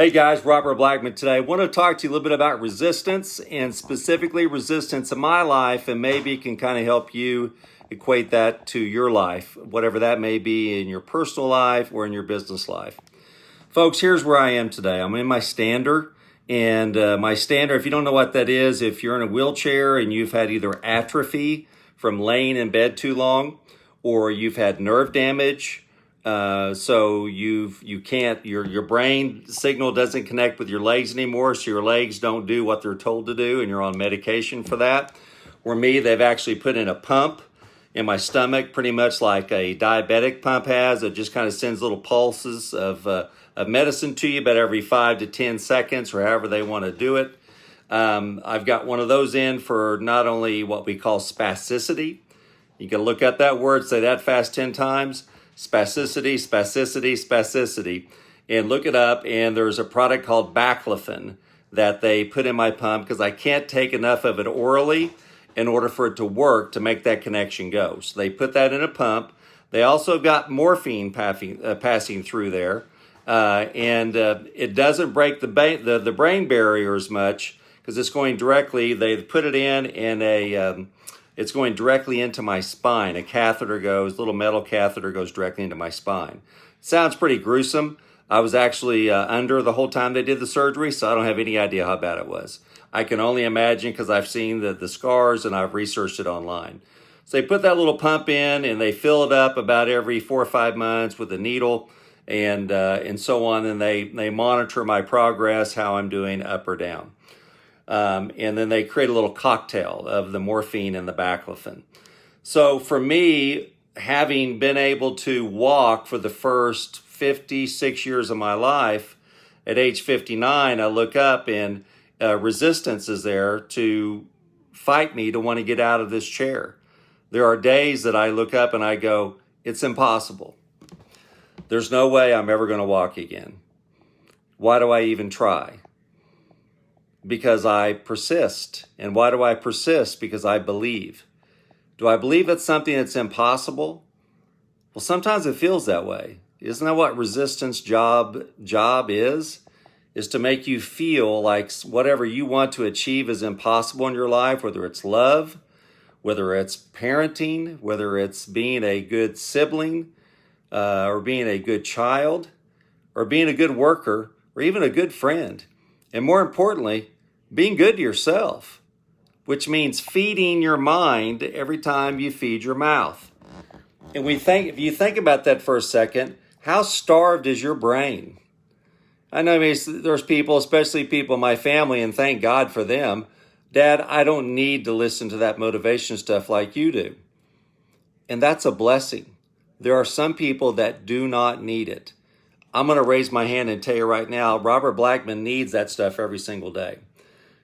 Hey guys, Robert Blackman today. I want to talk to you a little bit about resistance and specifically resistance in my life, and maybe it can kind of help you equate that to your life, whatever that may be in your personal life or in your business life. Folks, here's where I am today. I'm in my stander, and my stander, if you don't know what that is, if you're in a wheelchair and you've had either atrophy from laying in bed too long, or you've had nerve damage, so you can't, your brain signal doesn't connect with your legs anymore, so your legs don't do what they're told to do, and you're on medication for that. Or me, they've actually put in a pump in my stomach, pretty much like a diabetic pump has. It just kind of sends little pulses of medicine to you about every 5 to 10 seconds, or however they want to do it. I've got one of those in for not only what we call spasticity. You can look at that word, say that fast 10 times. Spasticity, spasticity, spasticity. And look it up, and there's a product called Blackmanm that they put in my pump because I can't take enough of it orally in order for it to work to make that connection go. So they put that in a pump. They also got morphine passing through there. And it doesn't break the brain barrier as much because it's going directly, they put it in a... it's going directly into my spine. A little metal catheter goes directly into my spine. Sounds pretty gruesome. I was actually under the whole time they did the surgery, so I don't have any idea how bad it was. I can only imagine because I've seen the scars and I've researched it online. So they put that little pump in and they fill it up about every 4 or 5 months with a needle and so on. And they monitor my progress, how I'm doing up or down. And then they create a little cocktail of the morphine and the Blackmanm. So for me, having been able to walk for the first 56 years of my life, at age 59, I look up and resistance is there to fight me to want to get out of this chair. There are days that I look up and I go, it's impossible. There's no way I'm ever going to walk again. Why do I even try? Because I persist. And why do I persist? Because I believe. Do I believe it's something that's impossible? Well, sometimes it feels that way. Isn't that what resistance job is? Is to make you feel like whatever you want to achieve is impossible in your life, whether it's love, whether it's parenting, whether it's being a good sibling, or being a good child, or being a good worker, or even a good friend. And more importantly, being good to yourself, which means feeding your mind every time you feed your mouth. And if you think about that for a second, how starved is your brain? I know there's people, especially people in my family, and thank God for them. Dad, I don't need to listen to that motivation stuff like you do. And that's a blessing. There are some people that do not need it. I'm going to raise my hand and tell you right now, Robert Blackman needs that stuff every single day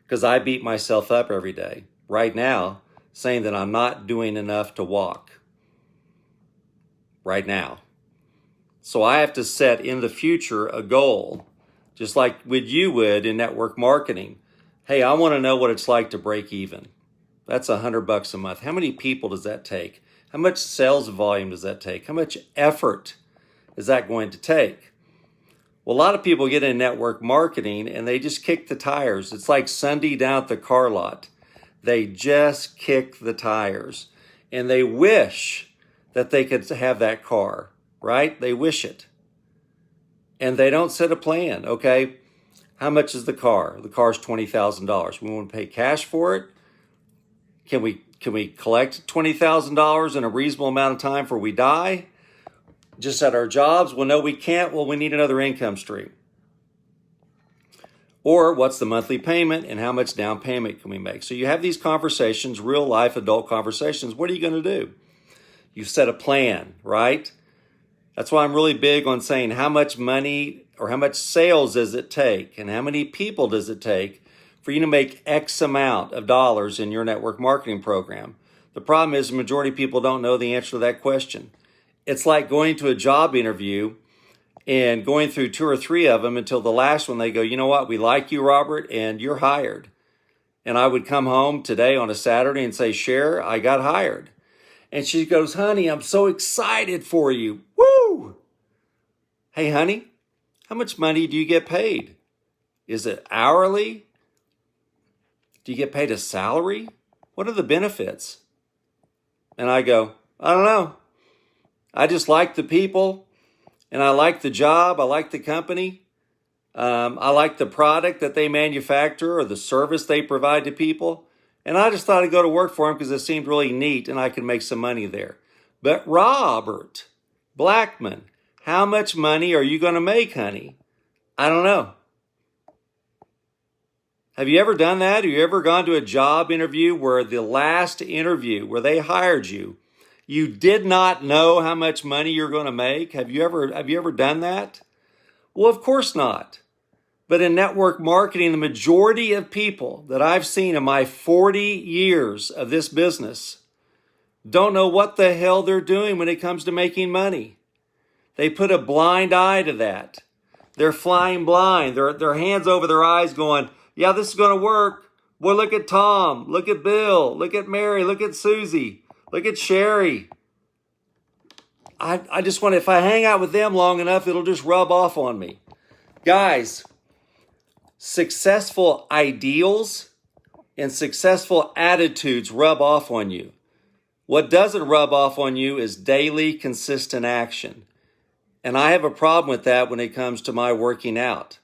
because I beat myself up every day right now saying that I'm not doing enough to walk right now. So I have to set in the future a goal, just like you would in network marketing. Hey, I want to know what it's like to break even. That's $100 a month. How many people does that take? How much sales volume does that take? How much effort is that going to take? Well, a lot of people get in network marketing and they just kick the tires. It's like Sunday down at the car lot. They just kick the tires and they wish that they could have that car, right? They wish it. And they don't set a plan. Okay, how much is the car? The car's $20,000. We want to pay cash for it. Can we collect $20,000 in a reasonable amount of time before we die? Just at our jobs? Well, no, we can't. Well, we need another income stream. Or what's the monthly payment and how much down payment can we make? So you have these conversations, real life adult conversations. What are you going to do? You set a plan, right? That's why I'm really big on saying how much money or how much sales does it take and how many people does it take for you to make X amount of dollars in your network marketing program. The problem is the majority of people don't know the answer to that question. It's like going to a job interview and going through 2 or 3 of them until the last one they go, you know what, we like you, Robert, and you're hired. And I would come home today on a Saturday and say, Cher, I got hired. And she goes, honey, I'm so excited for you. Woo! Hey, honey, how much money do you get paid? Is it hourly? Do you get paid a salary? What are the benefits? And I go, I don't know. I just like the people, and I like the job. I like the company. I like the product that they manufacture or the service they provide to people. And I just thought I'd go to work for them because it seemed really neat and I could make some money there. But Robert Blackmanm, how much money are you going to make, honey? I don't know. Have you ever done that? Have you ever gone to a job interview where the last interview where they hired you, you did not know how much money you're going to make? Have you ever done that? Well, of course not. But in network marketing, the majority of people that I've seen in my 40 years of this business don't know what the hell they're doing when it comes to making money. They put a blind eye to that. They're flying blind. Their hands over their eyes going, yeah, this is going to work. Boy, look at Tom. Look at Bill. Look at Mary. Look at Susie. Look at Sherry. I just want to, if I hang out with them long enough, it'll just rub off on me. Guys, successful ideals and successful attitudes rub off on you. What doesn't rub off on you is daily, consistent action. And I have a problem with that when it comes to my working out.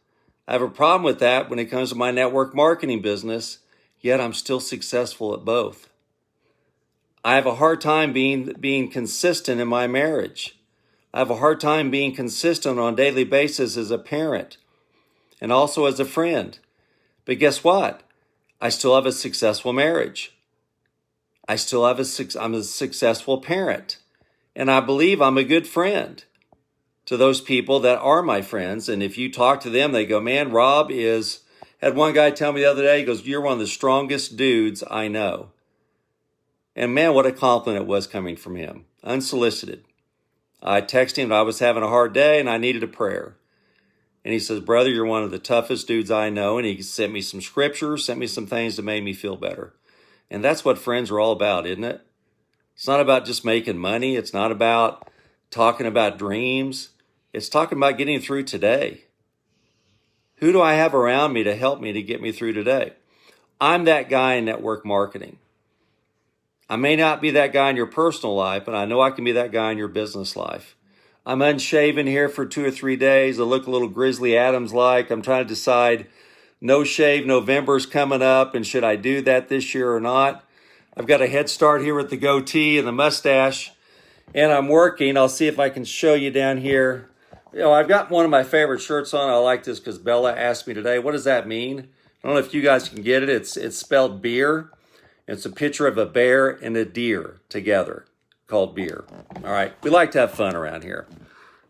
I have a problem with that when it comes to my network marketing business, yet I'm still successful at both. I have a hard time being consistent in my marriage. I have a hard time being consistent on a daily basis as a parent and also as a friend. But guess what? I still have a successful marriage. I'm a successful parent. And I believe I'm a good friend to those people that are my friends. And if you talk to them, they go, man, Rob had one guy tell me the other day, he goes, you're one of the strongest dudes I know. And man, what a compliment it was coming from him, unsolicited. I texted him that I was having a hard day and I needed a prayer. And he says, brother, you're one of the toughest dudes I know. And he sent me some scripture, sent me some things that made me feel better. And that's what friends are all about, isn't it? It's not about just making money. It's not about talking about dreams. It's talking about getting through today. Who do I have around me to help me to get me through today? I'm that guy in network marketing. I may not be that guy in your personal life, but I know I can be that guy in your business life. I'm unshaven here for 2 or 3 days. I look a little Grizzly Adams-like. I'm trying to decide, no shave November's coming up, and should I do that this year or not? I've got a head start here with the goatee and the mustache, and I'm working. I'll see if I can show you down here. You know, I've got one of my favorite shirts on. I like this because Bella asked me today, what does that mean? I don't know if you guys can get it. It's spelled beer. It's a picture of a bear and a deer together called beer. All right. We like to have fun around here.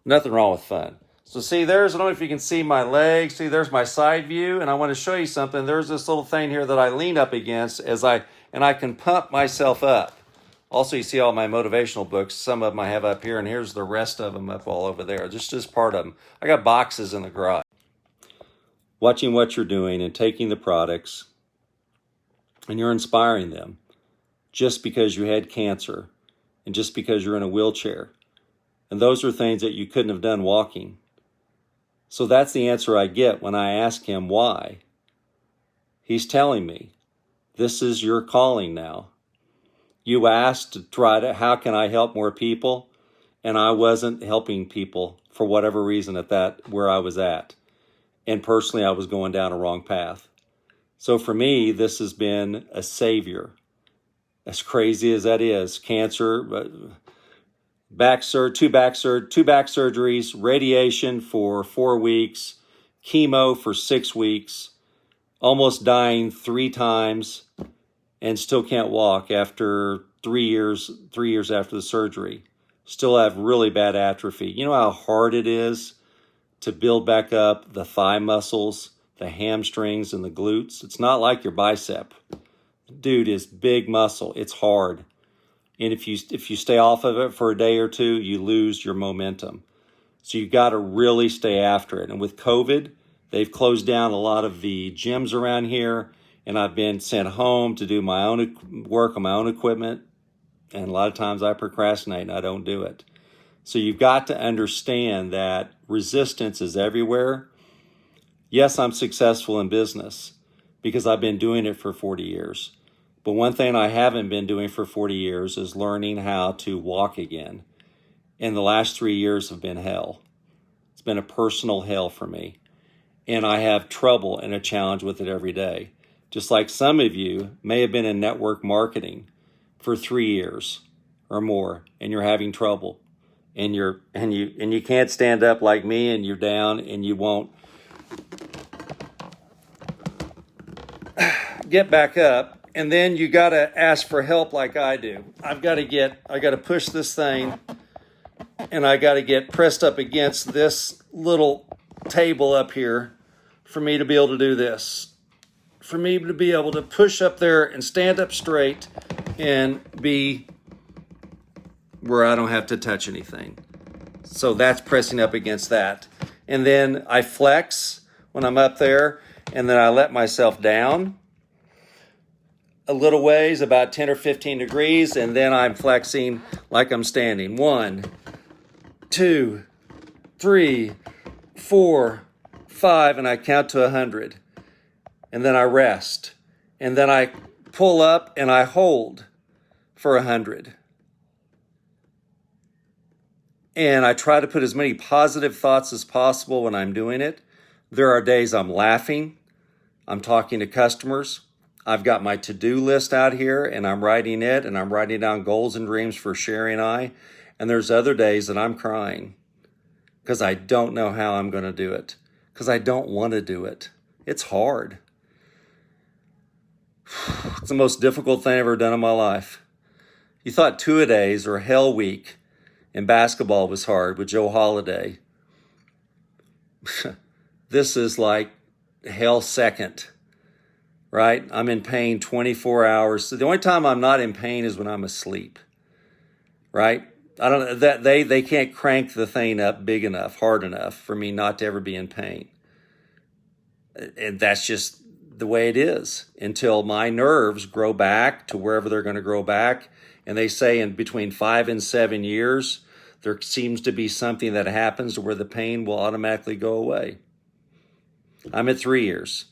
Nothing wrong with fun. So see, I don't know if you can see my legs. See, there's my side view. And I want to show you something. There's this little thing here that I lean up against and I can pump myself up. Also, you see all my motivational books. Some of them I have up here, and here's the rest of them up all over there. Just part of them. I got boxes in the garage. Watching what you're doing and taking the products, and you're inspiring them just because you had cancer and just because you're in a wheelchair. And those are things that you couldn't have done walking. So that's the answer I get when I ask him why. He's telling me, this is your calling now. You asked to how can I help more people? And I wasn't helping people for whatever reason where I was at. And personally, I was going down a wrong path. So for me, this has been a savior. As crazy as that is, cancer, two back surgeries, radiation for 4 weeks, chemo for 6 weeks, almost dying 3 times, and still can't walk after 3 years after the surgery. Still have really bad atrophy. You know how hard it is to build back up the thigh muscles, the hamstrings, and the glutes? It's not like your bicep. Dude, is big muscle. It's hard. And if you stay off of it for a day or two, you lose your momentum. So you got to really stay after it. And with COVID, they've closed down a lot of the gyms around here, and I've been sent home to do my own work on my own equipment. And a lot of times I procrastinate and I don't do it. So you've got to understand that resistance is everywhere. Yes, I'm successful in business because I've been doing it for 40 years. But one thing I haven't been doing for 40 years is learning how to walk again. And the last 3 years have been hell. It's been a personal hell for me. And I have trouble and a challenge with it every day. Just like some of you may have been in network marketing for 3 years or more, and you're having trouble. And you can't stand up like me, and you're down, and you won't get back up. And then you got to ask for help like I do. I got to push this thing, and I got to get pressed up against this little table up here for me to be able to do this. For me to be able to push up there and stand up straight and be where I don't have to touch anything. So that's pressing up against that. And then I flex when I'm up there, and then I let myself down a little ways, about 10 or 15 degrees, and then I'm flexing like I'm standing. 1, 2, 3, 4, 5, and I count to 100. And then I rest. And then I pull up and I hold for 100. And I try to put as many positive thoughts as possible when I'm doing it. There are days I'm laughing. I'm talking to customers. I've got my to-do list out here, and I'm writing it, and I'm writing down goals and dreams for Sherry and I. And there's other days that I'm crying because I don't know how I'm going to do it, because I don't want to do it. It's hard. It's the most difficult thing I've ever done in my life. You thought two-a-days or hell week in basketball was hard with Joe Holiday. This is like hell second, right? I'm in pain 24 hours. So the only time I'm not in pain is when I'm asleep, right? I don't that they can't crank the thing up big enough, hard enough for me not to ever be in pain. And that's just the way it is until my nerves grow back to wherever they're going to grow back. And they say in between 5 and 7 years, there seems to be something that happens where the pain will automatically go away. I'm at 3 years,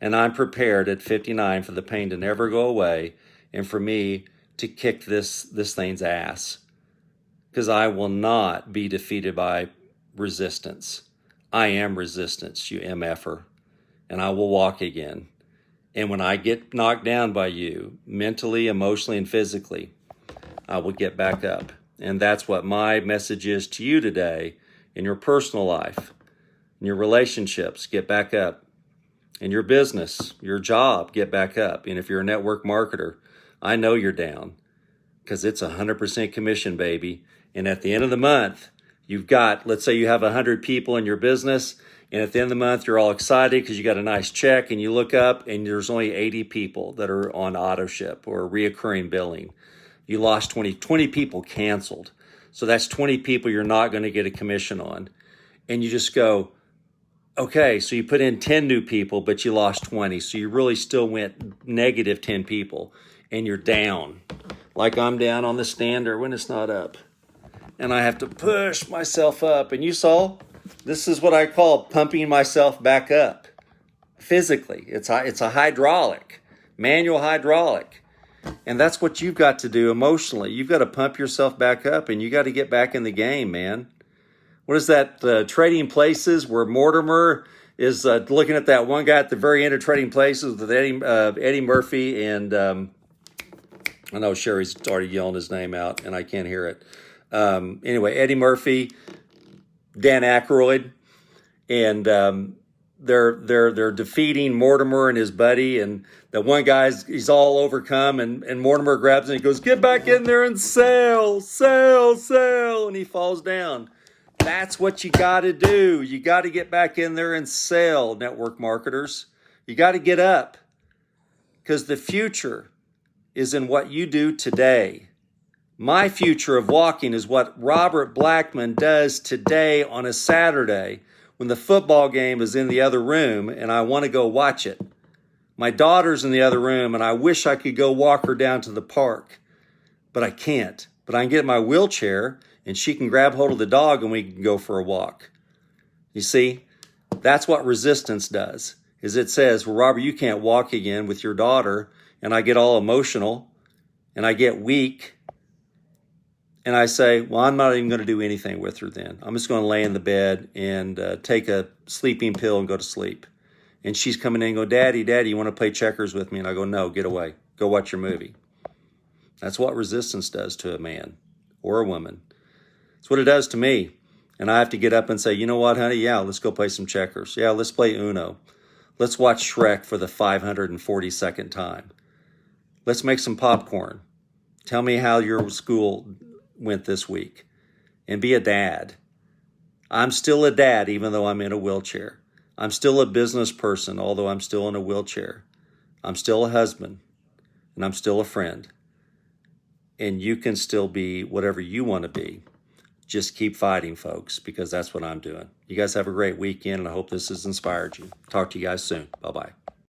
and I'm prepared at 59 for the pain to never go away and for me to kick this thing's ass, because I will not be defeated by resistance. I am resistance, you MFer, and I will walk again. And when I get knocked down by you, mentally, emotionally, and physically, I will get back up. And that's what my message is to you today in your personal life, in your relationships, get back up. In your business, your job, get back up. And if you're a network marketer, I know you're down because it's 100% commission, baby. And at the end of the month, you've got, let's say you have 100 people in your business, and at the end of the month, you're all excited because you got a nice check, and you look up and there's only 80 people that are on auto ship or reoccurring billing. You lost 20 people canceled. So that's 20 people you're not going to get a commission on. And you just go, okay, so you put in 10 new people, but you lost 20. So you really still went negative 10 people, and you're down. Like I'm down on the stander when it's not up. And I have to push myself up. And you saw, this is what I call pumping myself back up physically. It's a hydraulic, manual hydraulic. And that's what you've got to do emotionally. You've got to pump yourself back up, and you got to get back in the game, man. What is that, Trading Places, where Mortimer is looking at that one guy at the very end of Trading Places with Eddie Murphy, and I know Sherry's already yelling his name out, and I can't hear it. Anyway, Eddie Murphy, Dan Aykroyd, and they're defeating Mortimer and his buddy, and the one guy's he's all overcome, and Mortimer grabs him and he goes, "Get back in there and sell, and he falls down. That's what you got to do. You got to get back in there and sell, network marketers. You got to get up, because the future is in what you do today. My future of walking is what Robert Blackmanm does today on a Saturday when the football game is in the other room and I want to go watch it. My daughter's in the other room and I wish I could go walk her down to the park, but I can't. But I can get in my wheelchair and she can grab hold of the dog and we can go for a walk. You see, That's what resistance does, is it says, well, Robert, you can't walk again with your daughter. And I get all emotional and I get weak. And I say, well, I'm not even going to do anything with her then. I'm just going to lay in the bed and take a sleeping pill and go to sleep. And she's coming in and go, Daddy, you want to play checkers with me? And I go, no, get away. Go watch your movie. That's what resistance does to a man or a woman. It's what it does to me. And I have to get up and say, you know what, honey? Yeah, let's go play some checkers. Yeah, let's play Uno. Let's watch Shrek for the 542nd time. Let's make some popcorn. Tell me how your school went this week. And be a dad. I'm still a dad even though I'm in a wheelchair. I'm still a business person although I'm still in a wheelchair. I'm still a husband. And I'm still a friend. And you can still be whatever you want to be. Just keep fighting, folks, because that's what I'm doing. You guys have a great weekend, and I hope this has inspired you. Talk to you guys soon. Bye-bye.